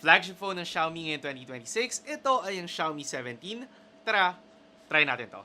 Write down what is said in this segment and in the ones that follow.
Flagship phone ng Xiaomi ngayong 2026, ito ay ang Xiaomi 17. Tara, try natin to.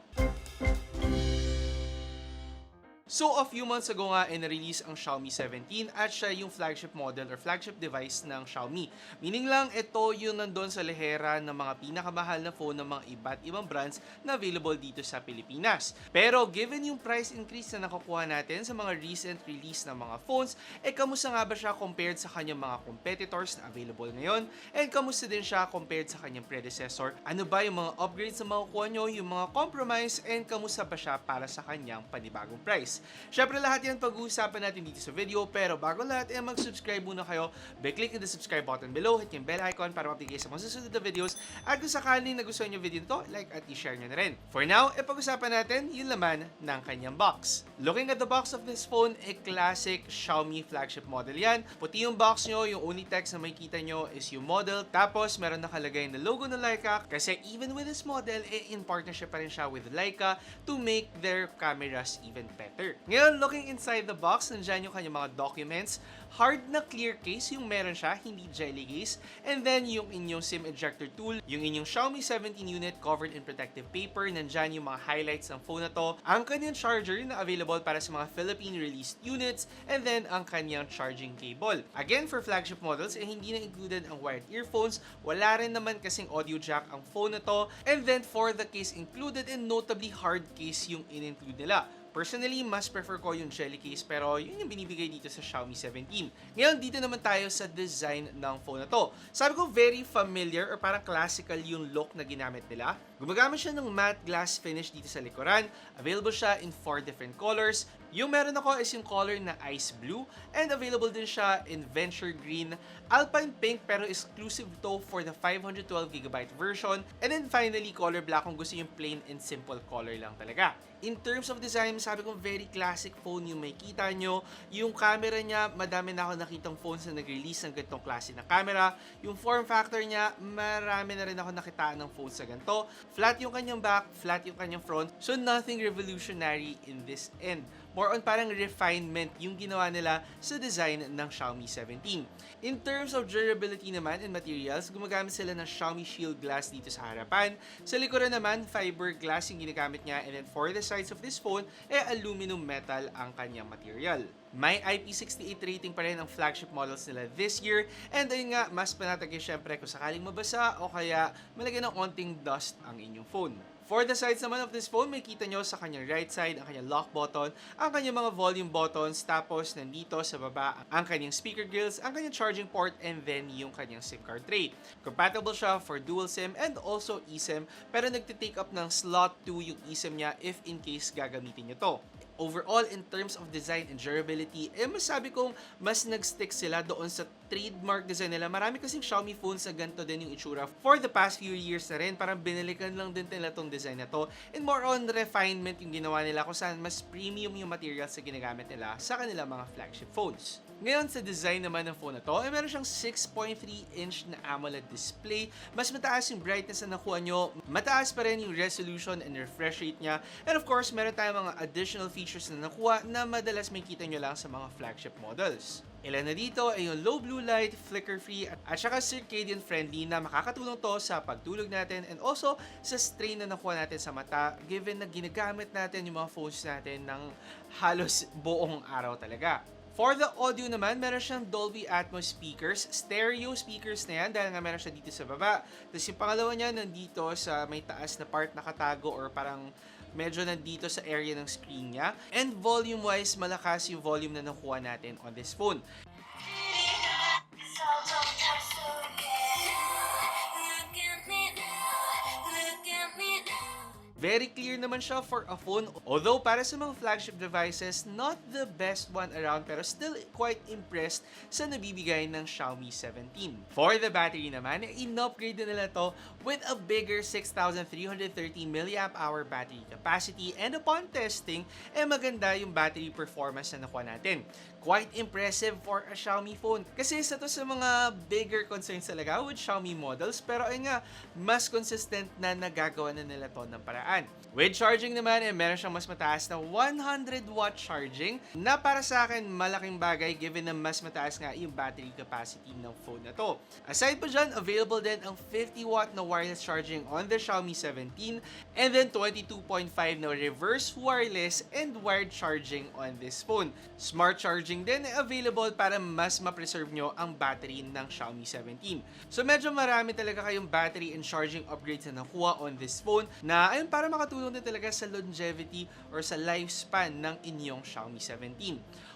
So a few months ago nga na-release ang Xiaomi 17 at siya yung flagship model or flagship device ng Xiaomi. Meaning lang ito yung nandun sa lehera ng mga pinakamahal na phone ng mga iba't ibang brands na available dito sa Pilipinas. Pero given yung price increase na nakukuha natin sa mga recent release ng mga phones, kamusta nga ba siya compared sa kanyang mga competitors na available ngayon? And kamusta din siya compared sa kanyang predecessor? Ano ba yung mga upgrades na makukuha nyo, yung mga compromise, and kamusta ba siya para sa kanyang panibagong price? Syempre lahat yan pag-uusapan natin dito sa video, pero bago lahat mag-subscribe muna kayo by clicking the subscribe button below, hit yung bell icon para mapigay sa mga susunod na videos, at kung sakaling nagustuhan nyo video nito, like at i-share nyo na rin. For now, pag-usapan natin yung laman ng kanyang box. Looking at the box of this phone, classic Xiaomi flagship model yan. Puti yung box nyo, yung only text na makikita nyo is yung model, tapos meron nakalagay na logo ng Leica, kasi even with this model, in partnership pa rin siya with Leica to make their cameras even better. Ngayon, looking inside the box, nandyan yung kanyang mga documents. Hard na clear case yung meron siya, hindi jelly case. And then, yung inyong SIM ejector tool, yung inyong Xiaomi 17 unit covered in protective paper, nandyan yung mga highlights ng phone na to, ang kanyang charger na available para sa mga Philippine-released units, and then ang kanyang charging cable. Again, for flagship models, hindi na included ang wired earphones, wala rin naman kasing audio jack ang phone na to, and then for the case included, and notably hard case yung in-include nila. Personally, mas prefer ko yung jelly case, pero yun yung binibigay dito sa Xiaomi 17. Ngayon, dito naman tayo sa design ng phone na to. Sabi ko, very familiar or parang classical yung look na ginamit nila. Gumagamit siya ng matte glass finish dito sa likuran. Available siya in 4 different colors. Yung meron ako is yung color na ice blue, and available din siya in venture green, alpine pink, pero exclusive to for the 512GB version. And then finally, color black kung gusto yung plain and simple color lang talaga. In terms of design, sabi ko very classic phone yung may kita nyo. Yung camera niya, madami na ako nakitang phones na nag-release ng ganitong klase ng camera. Yung form factor niya, marami na rin ako nakitaan ng phones sa ganito. Flat yung kanyang back, flat yung kanyang front. So nothing revolutionary in this end. More on parang refinement yung ginawa nila sa design ng Xiaomi 17. In terms of durability naman and materials, gumagamit sila ng Xiaomi Shield Glass dito sa harapan. Sa likuran naman, fiber glass yung ginagamit niya, and then for the sides of this phone, aluminum metal ang kanyang material. May IP68 rating pa rin ang flagship models nila this year, and ayun nga, mas panatagay syempre kung sakaling mabasa o kaya malagyan ng onting dust ang inyong phone. For the sides naman of this phone, may kita nyo sa kanyang right side ang kanyang lock button, ang kanyang mga volume buttons, tapos nandito sa baba ang kanyang speaker grills, ang kanyang charging port, and then yung kanyang SIM card tray. Compatible siya for dual SIM and also eSIM, pero nagtitake up ng slot 2 yung eSIM niya if in case gagamitin nyo to. Overall, in terms of design and durability, masabi kong mas nag-stick sila doon sa trademark design nila. Marami kasing Xiaomi phones na ganito din yung itsura for the past few years na rin. Parang binalikan lang din nila tong design na to. And more on refinement yung ginawa nila kung saan mas premium yung materials na ginagamit nila sa kanilang mga flagship phones. Ngayon, sa design naman ng phone na to, meron siyang 6.3-inch na AMOLED display. Mas mataas yung brightness na nakuha nyo. Mataas pa rin yung resolution and refresh rate niya. And of course, meron tayong mga additional features na nakuha na madalas may kita nyo lang sa mga flagship models. Ilan na dito ay yung low blue light, flicker-free, at saka circadian-friendly na makakatulong to sa pagtulog natin and also sa strain na nakuha natin sa mata given na ginagamit natin yung mga phones natin ng halos buong araw talaga. For the audio naman, meron siyang Dolby Atmos speakers. Stereo speakers na yan dahil nga meron siya dito sa baba. Tapos yung pangalawa niya nandito sa may taas na part nakatago or parang medyo nandito sa area ng screen niya. And volume-wise, malakas yung volume na nakuha natin on this phone. Very clear naman siya for a phone. Although para sa mga flagship devices, not the best one around pero still quite impressed sa nabibigay ng Xiaomi 17. For the battery naman, in-upgrade na nila to with a bigger 6,330 mAh battery capacity, and upon testing, maganda yung battery performance na nakuha natin. quite impressive for a Xiaomi phone. Kasi isa to sa mga bigger concerns talaga with Xiaomi models, pero ayun nga, mas consistent na nagagawa na nila to ng paraan. With charging naman, meron siyang mas mataas na 100-watt charging na para sa akin malaking bagay given na mas mataas nga yung battery capacity ng phone na to. Aside pa dyan, available din ang 50-watt na wireless charging on the Xiaomi 17 and then 22.5 na reverse wireless and wired charging on this phone. Smart charging din available para mas ma-preserve nyo ang battery ng Xiaomi 17. So medyo marami talaga kayong battery and charging upgrades na nakuha on this phone na ayun para makatulong din talaga sa longevity or sa lifespan ng inyong Xiaomi 17.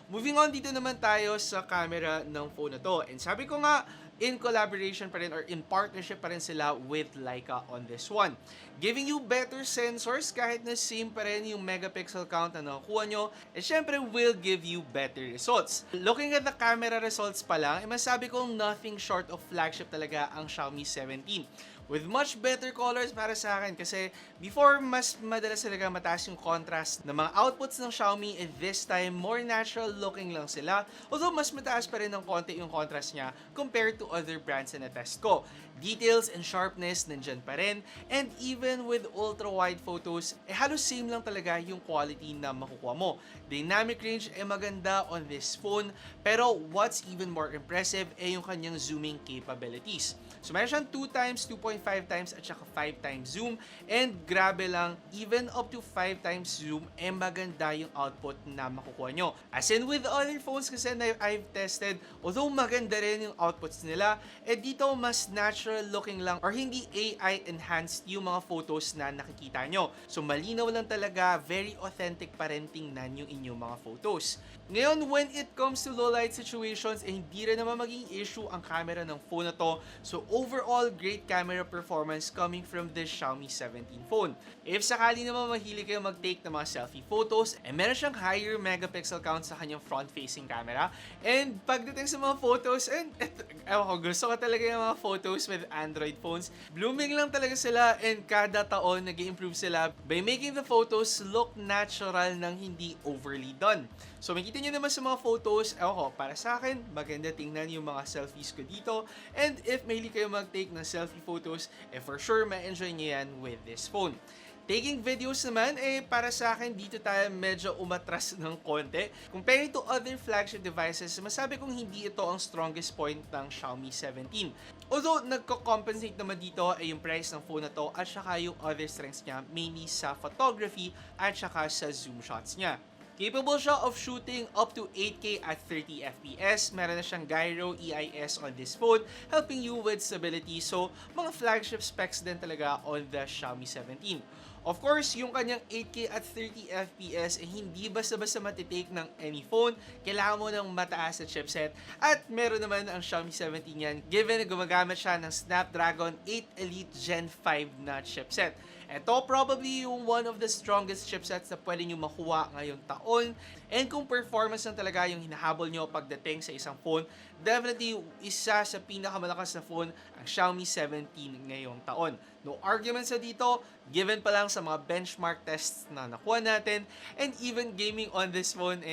Moving on, dito naman tayo sa camera ng phone na to. And sabi ko nga, in collaboration pa rin or in partnership pa rin sila with Leica on this one. Giving you better sensors kahit na same pa rin yung megapixel count na nakuha nyo, syempre will give you better results. Looking at the camera results pa lang, masabi kong nothing short of flagship talaga ang Xiaomi 17. With much better colors para sa akin kasi before mas madalas talaga mataas yung contrast ng mga outputs ng Xiaomi and this time more natural looking lang sila, although mas mataas pa rin ng konti yung contrast niya compared to other brands na test ko. Details and sharpness nandyan pa rin, and even with ultra-wide photos, halos same lang talaga yung quality na makukuha mo. Dynamic range maganda on this phone, pero what's even more impressive yung kanyang zooming capabilities. So meron siyang 2x, 2.5x at saka 5x zoom, and grabe lang, even up to 5x zoom, maganda yung output na makukuha nyo. As in with other phones kasi na I've tested, although maganda rin yung outputs nila, dito mas natural looking lang or hindi AI enhanced yung mga photos na nakikita nyo. So malinaw lang talaga, very authentic pa rin tingnan yung inyong mga photos. Ngayon, when it comes to low light situations, hindi rin naman maging issue ang camera ng phone na to. So overall, great camera performance coming from this Xiaomi 17 phone. If sakali naman mahilig kayo mag-take ng mga selfie photos, meron siyang higher megapixel count sa kanyang front-facing camera. And pagdating sa mga photos, ewan ko, gusto ko talaga yung mga photos with Android phones. Blooming lang talaga sila, and kada taon nag-i-improve sila by making the photos look natural nang hindi overly done. So makita nyo naman sa mga photos, ewan ko, para sa akin, maganda tingnan yung mga selfies ko dito. And if mahilig kayo mag-take ng selfie photos, for sure ma-enjoy nyo yan with this phone. Taking videos naman, para sa akin, dito tayo medyo umatras ng konti. Comparing to other flagship devices, masabi kong hindi ito ang strongest point ng Xiaomi 17. Although, nagko-compensate naman dito yung price ng phone na to at saka yung other strengths niya, mainly sa photography at saka sa zoom shots niya. Capable siya of shooting up to 8K at 30 FPS. Meron na siyang Gyro EIS on this phone, helping you with stability. So, mga flagship specs din talaga on the Xiaomi 17. Of course, yung kanyang 8K at 30 FPS hindi basta-basta matitake ng any phone. Kailangan mo ng mataas na chipset. At meron naman ang Xiaomi 17 yan, given na gumagamit siya ng Snapdragon 8 Elite Gen 5 na chipset. Ito probably yung one of the strongest chipsets na pwede nyo makuha ngayong taon. And kung performance lang talaga yung hinahabol nyo pagdating sa isang phone, definitely isa sa pinakamalakas na phone ang Xiaomi 17 ngayong taon. No arguments na dito, given pa lang sa mga benchmark tests na nakuha natin, and even gaming on this phone,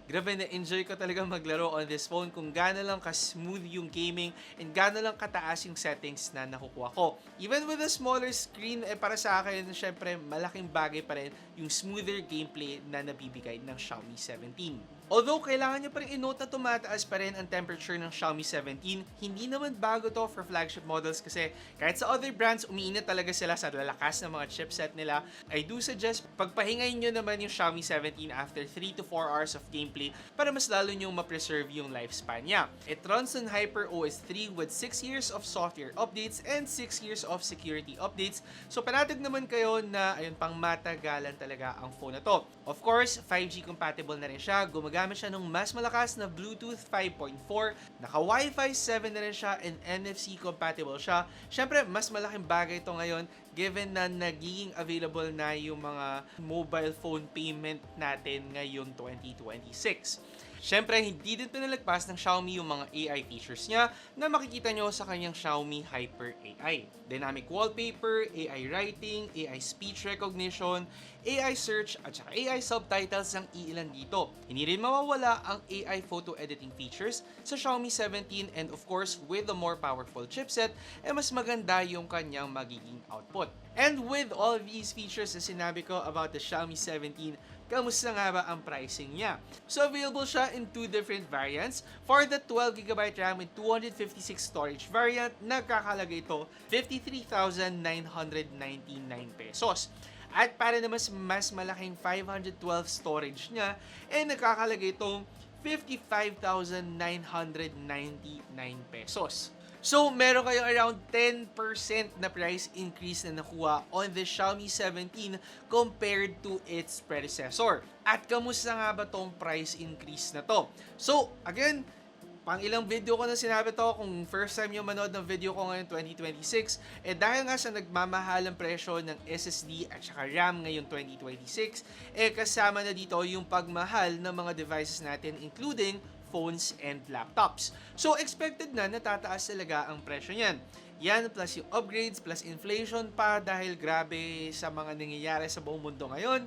grabe na enjoy ko talaga maglaro on this phone kung gaano lang ka-smooth yung gaming and gaano lang kataas yung settings na nakukuha ko. Even with a smaller screen, para sa akin, syempre, malaking bagay pa rin yung smoother gameplay na nabibigay ng Xiaomi 17. Although, kailangan nyo pa rin i-note na tumataas pa rin ang temperature ng Xiaomi 17, hindi naman bago to for flagship models kasi kahit sa other brands, umiinit talaga sila sa lalakas ng mga chipset nila. I do suggest, pagpahingayin nyo naman yung Xiaomi 17 after 3 to 4 hours of gameplay para mas lalo nyong ma-preserve yung lifespan niya. It runs on Hyper OS 3 with 6 years of software updates and 6 years of security updates. So, panatag naman kayo na ayun, pang matagalan talaga ang phone na to. Of course, 5G compatible na rin siya. Gumagamit siya ng mas malakas na Bluetooth 5.4. Naka Wi-Fi 7 na rin siya and NFC compatible siya. Siyempre, mas malaking bagay ito ngayon given na nagiging available na yung mga mobile phone payment natin ngayon 2026. Syempre, hindi din pinalagpas ng Xiaomi yung mga AI features niya na makikita nyo sa kanyang Xiaomi Hyper AI. Dynamic wallpaper, AI writing, AI speech recognition, AI search at saka AI subtitles ang iilan dito. Hindi rin mawawala ang AI photo editing features sa Xiaomi 17 and of course with the more powerful chipset, mas maganda yung kanyang magiging output. And with all these features na sinabi ko about the Xiaomi 17, kamusta nga ba ang pricing niya? So available siya in two different variants. For the 12GB RAM with 256 storage variant, nagkakalaga ito 53,999 pesos. At para naman sa mas malaking 512 storage niya, nagkakalaga itong 55,999 pesos. So, meron kayo around 10% na price increase na nakuha on the Xiaomi 17 compared to its predecessor. At kamusta nga ba tong price increase na to? So, again, pang ilang video ko na sinabi to, kung first time yung manood ng video ko ngayon 2026, dahil nga sa nagmamahalang presyo ng SSD at saka RAM ngayon 2026, kasama na dito yung pagmahal ng mga devices natin including phones and laptops. So, expected na natataas talaga ang presyo niyan. Yan plus yung upgrades plus inflation pa dahil grabe sa mga nangyayari sa buong mundo ngayon,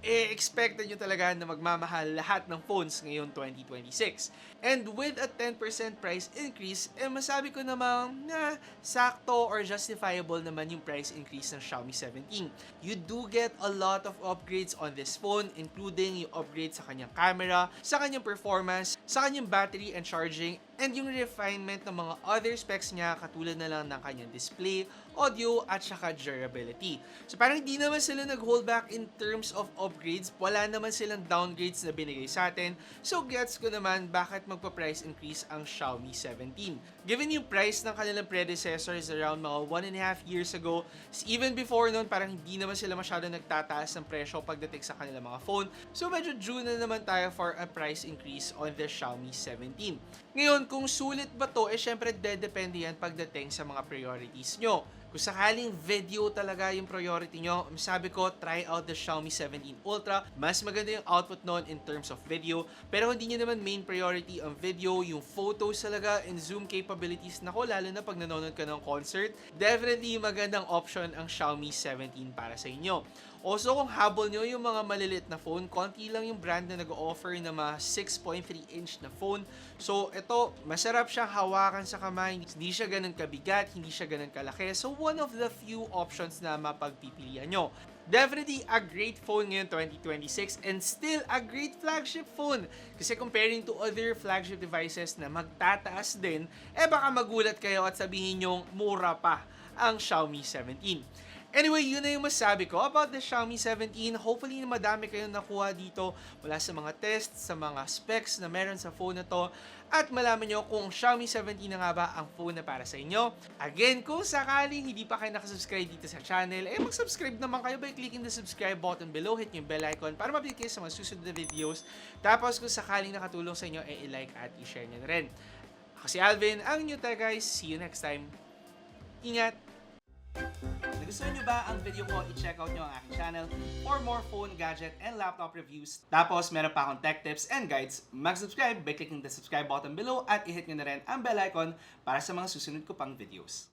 expected nyo talaga na magmamahal lahat ng phones ngayon 2026. And with a 10% price increase, masabi ko namang na sakto or justifiable naman yung price increase ng Xiaomi 17. You do get a lot of upgrades on this phone, including yung upgrade sa kanyang camera, sa kanyang performance, sa kanyang battery and charging, and yung refinement ng mga other specs niya katulad na lang ng kanyang display, audio, at saka durability. So parang hindi naman sila nag-hold back in terms of upgrades. Wala naman silang downgrades na binigay sa atin. So gets ko naman bakit magpa-price increase ang Xiaomi 17. Given yung price ng kanilang predecessors around mga 1.5 years ago, even before noon parang hindi naman sila masyado nagtataas ng presyo pagdating sa kanilang mga phone. So medyo due na naman tayo for a price increase on the Xiaomi 17. Ngayon, kung sulit ba to, syempre dedepende yan pagdating sa mga priorities nyo. Kung sakaling video talaga yung priority nyo, sabi ko, try out the Xiaomi 17 Ultra. Mas maganda yung output nun in terms of video. Pero hindi nyo naman main priority ang video, yung photos talaga and zoom capabilities. Nako, lalo na pag nanonood ka ng concert, definitely magandang option ang Xiaomi 17 para sa inyo. Also, kung habol nyo yung mga maliliit na phone, konti lang yung brand na nag-offer ng mga 6.3-inch na phone. So, ito, masarap siyang hawakan sa kamay. Hindi siya ganun kabigat, hindi siya ganun kalaki. So, one of the few options na mapagpipilian nyo. Definitely a great phone ngayon 2026 and still a great flagship phone. Kasi comparing to other flagship devices na magtataas din, baka magulat kayo at sabihin nyong mura pa ang Xiaomi 17. Anyway, yun na yung masabi ko about the Xiaomi 17. Hopefully, madami kayong nakuha dito mula sa mga tests, sa mga specs na meron sa phone na to. At malaman nyo kung Xiaomi 17 na nga ba ang phone na para sa inyo. Again, kung sakaling hindi pa kayo nakasubscribe dito sa channel, mag-subscribe naman kayo by clicking the subscribe button below. Hit yung bell icon para mabigay kayo sa mga susunod na videos. Tapos kung sakaling nakatulong sa inyo, i-like at i-share nyo na rin. Ako si Alvin, ang new tech guys. See you next time. Ingat! Nagustuhan nyo ba ang video ko? I-check out nyo ang aking channel for more phone, gadget, and laptop reviews. Tapos, meron pa akong tech tips and guides. Mag-subscribe by clicking the subscribe button below at i-hit nyo na rin ang bell icon para sa mga susunod ko pang videos.